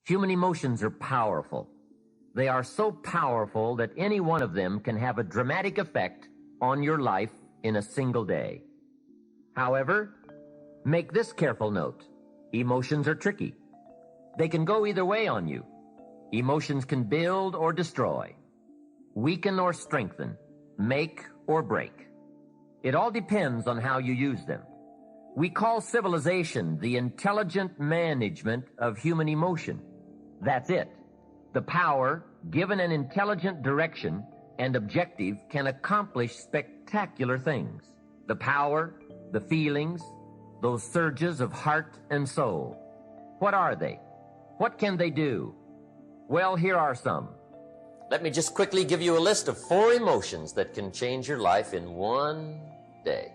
Human emotions are powerful. They are so powerful that any one of them can have a dramatic effect on your life in a single day. However, make this careful note. Emotions are tricky. They can go either way on you. Emotions can build or destroy, weaken or strengthen, make or break. It all depends on how you use them. We call civilization the intelligent management of human emotion. That's it. The power, given an intelligent direction and objective, can accomplish spectacular things. The power, the feelings, those surges of heart and soul. What are they? What can they do? Well, here are some. Let me just quickly give you a list of 4 emotions that can change your life in one day.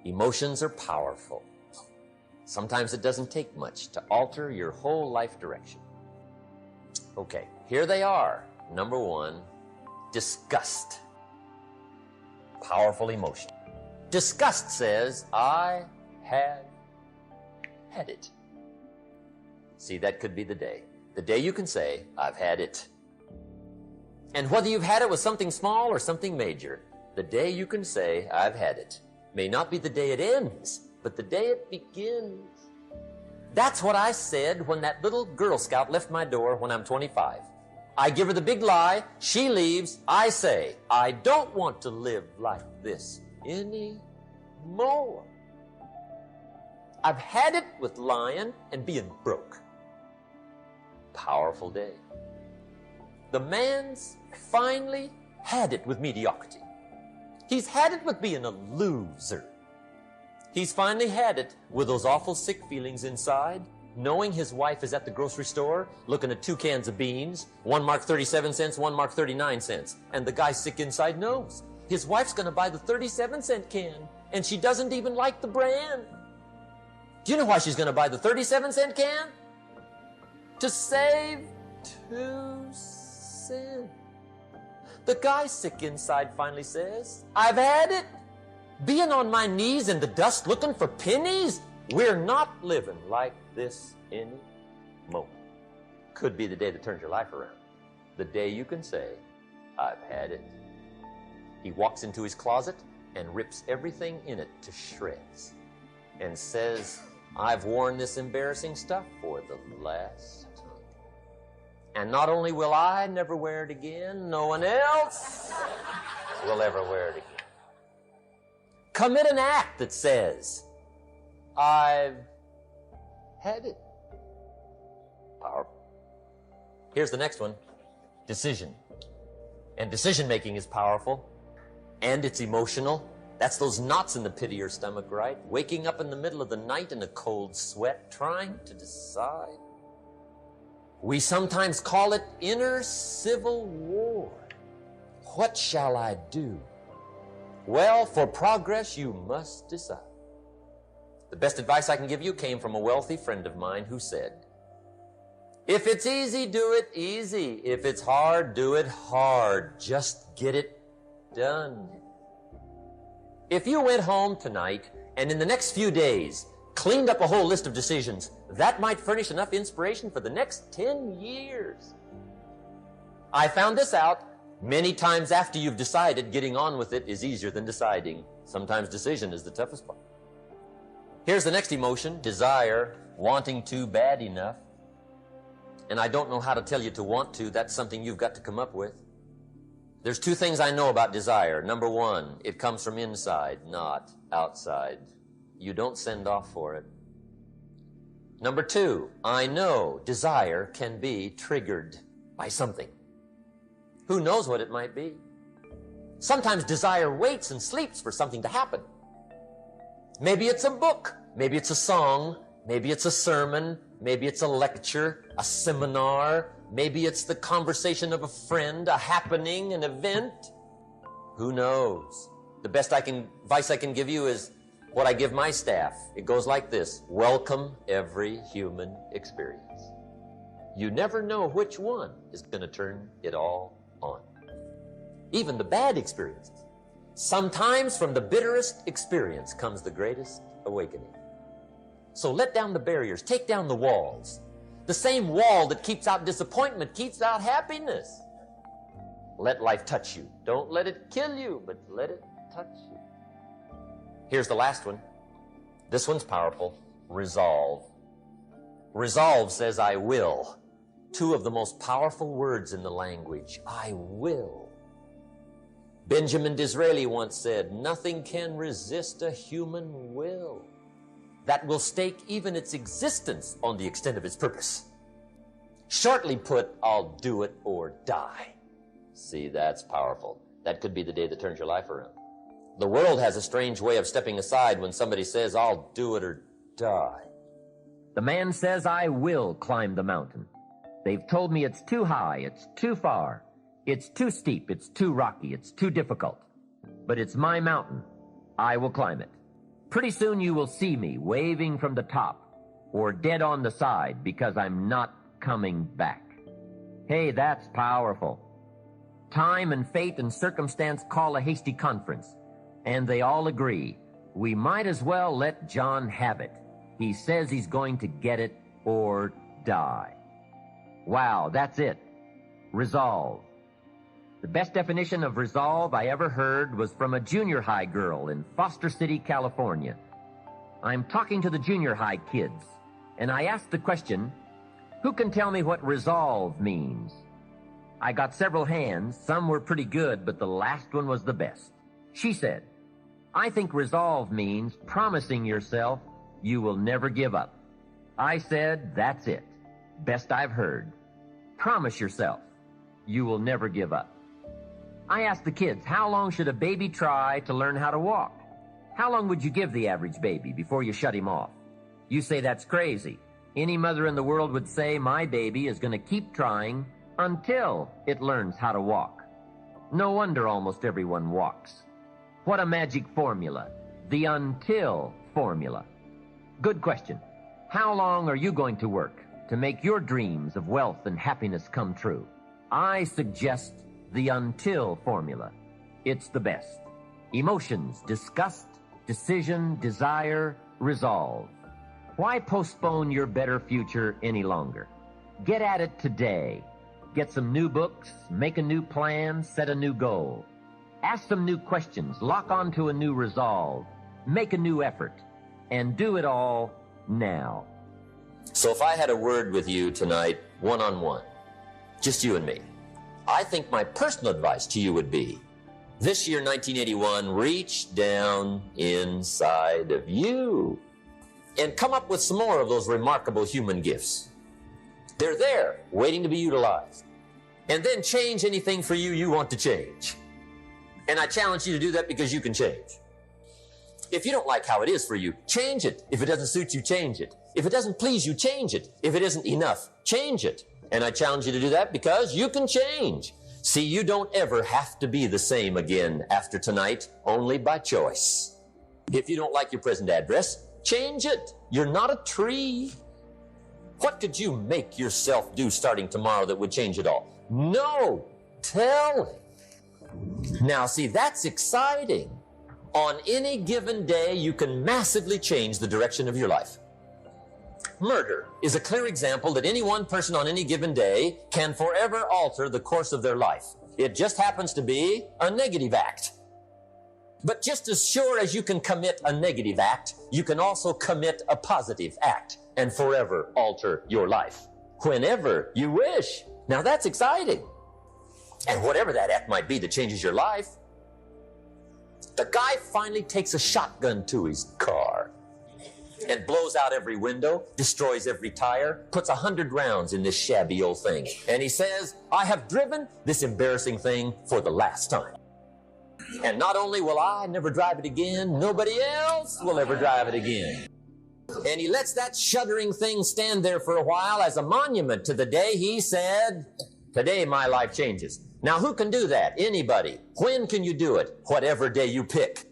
Emotions are powerful. Sometimes it doesn't take much to alter your whole life direction. Okay, here they are. Number 1, disgust. Powerful emotion. Disgust says, I have had it. See, that could be the day. The day you can say, I've had it. And whether you've had it with something small or something major, the day you can say, I've had it, may not be the day it ends, but the day it begins. That's what I said when that little Girl Scout left my door when I'm 25. I give her the big lie, she leaves, I say, I don't want to live like this anymore. I've had it with lying and being broke. Powerful day. The man's finally had it with mediocrity. He's had it with being a loser. He's finally had it with those awful sick feelings inside, knowing his wife is at the grocery store looking at 2 cans of beans, one marked 37 cents, one marked 39 cents. And the guy sick inside knows his wife's going to buy the 37-cent can, and she doesn't even like the brand. Do you know why she's going to buy the 37-cent can? To save 2 cents. The guy sick inside finally says, I've had it. Being on my knees in the dust looking for pennies? We're not living like this anymore. Could be the day that turns your life around. The day you can say, I've had it. He walks into his closet and rips everything in it to shreds and says, I've worn this embarrassing stuff for the last time. And not only will I never wear it again, no one else will ever wear it again. Commit an act that says, I've had it. Powerful. Here's the next one. Decision. And decision-making is powerful, and it's emotional. That's those knots in the pit of your stomach, right? Waking up in the middle of the night in a cold sweat, trying to decide. We sometimes call it inner civil war. What shall I do? Well, for progress, you must decide. The best advice I can give you came from a wealthy friend of mine who said, if it's easy, do it easy. If it's hard, do it hard. Just get it done. If you went home tonight and in the next few days cleaned up a whole list of decisions, that might furnish enough inspiration for the next 10 years. I found this out many times after you've decided. Getting on with it is easier than deciding. Sometimes decision is the toughest part. Here's the next emotion, desire, wanting to bad enough. And I don't know how to tell you to want to. That's something you've got to come up with. There's 2 things I know about desire. Number 1, it comes from inside, not outside. You don't send off for it. Number 2, I know desire can be triggered by something. Who knows what it might be? Sometimes desire waits and sleeps for something to happen. Maybe it's a book, maybe it's a song, maybe it's a sermon, maybe it's a lecture, a seminar, maybe it's the conversation of a friend, a happening, an event. Who knows? The best advice I can give you is what I give my staff. It goes like this: welcome every human experience. You never know which one is going to turn it all on. Even the bad experiences. Sometimes from the bitterest experience comes the greatest awakening. So let down the barriers, take down the walls. The same wall that keeps out disappointment keeps out happiness. Let life touch you. Don't let it kill you, but let it touch you. Here's the last one. This one's powerful. Resolve. Resolve says, I will. Two of the most powerful words in the language. I will. Benjamin Disraeli once said, nothing can resist a human will that will stake even its existence on the extent of its purpose. Shortly put, I'll do it or die. See, that's powerful. That could be the day that turns your life around. The world has a strange way of stepping aside when somebody says, I'll do it or die. The man says, I will climb the mountain. They've told me it's too high, it's too far, it's too steep, it's too rocky, it's too difficult. But it's my mountain. I will climb it. Pretty soon you will see me waving from the top or dead on the side because I'm not coming back. Hey, that's powerful. Time and fate and circumstance call a hasty conference, and they all agree. We might as well let John have it. He says he's going to get it or die. Wow, that's it. Resolve. The best definition of resolve I ever heard was from a junior high girl in Foster City, California. I'm talking to the junior high kids, and I asked the question, who can tell me what resolve means? I got several hands. Some were pretty good, but the last one was the best. She said, I think resolve means promising yourself you will never give up. I said, that's it. Best I've heard. Promise yourself you will never give up. I asked the kids, how long should a baby try to learn how to walk? How long would you give the average baby before you shut him off? You say that's crazy. Any mother in the world would say my baby is going to keep trying until it learns how to walk. No wonder almost everyone walks. What a magic formula. The until formula. Good question. How long are you going to work to make your dreams of wealth and happiness come true? I suggest the until formula. It's the best. Emotions, disgust, decision, desire, resolve. Why postpone your better future any longer? Get at it today. Get some new books, make a new plan, set a new goal. Ask some new questions, lock onto a new resolve, make a new effort, and do it all now. So if I had a word with you tonight, one-on-one, just you and me, I think my personal advice to you would be, this year, 1981, reach down inside of you and come up with some more of those remarkable human gifts. They're there, waiting to be utilized. And then change anything for you you want to change. And I challenge you to do that because you can change. If you don't like how it is for you, change it. If it doesn't suit you, change it. If it doesn't please you, change it. If it isn't enough, change it. And I challenge you to do that because you can change. See, you don't ever have to be the same again after tonight, only by choice. If you don't like your present address, change it. You're not a tree. What could you make yourself do starting tomorrow that would change it all? No, tell him. Now, see, that's exciting. On any given day, you can massively change the direction of your life. Murder is a clear example that any one person on any given day can forever alter the course of their life. It just happens to be a negative act. But just as sure as you can commit a negative act, you can also commit a positive act and forever alter your life whenever you wish. Now that's exciting. And whatever that act might be that changes your life, the guy finally takes a shotgun to his car and blows out every window, destroys every tire, puts 100 rounds in this shabby old thing. And he says, I have driven this embarrassing thing for the last time. And not only will I never drive it again, nobody else will ever drive it again. And he lets that shuddering thing stand there for a while as a monument to the day he said, today my life changes. Now who can do that? Anybody. When can you do it? Whatever day you pick.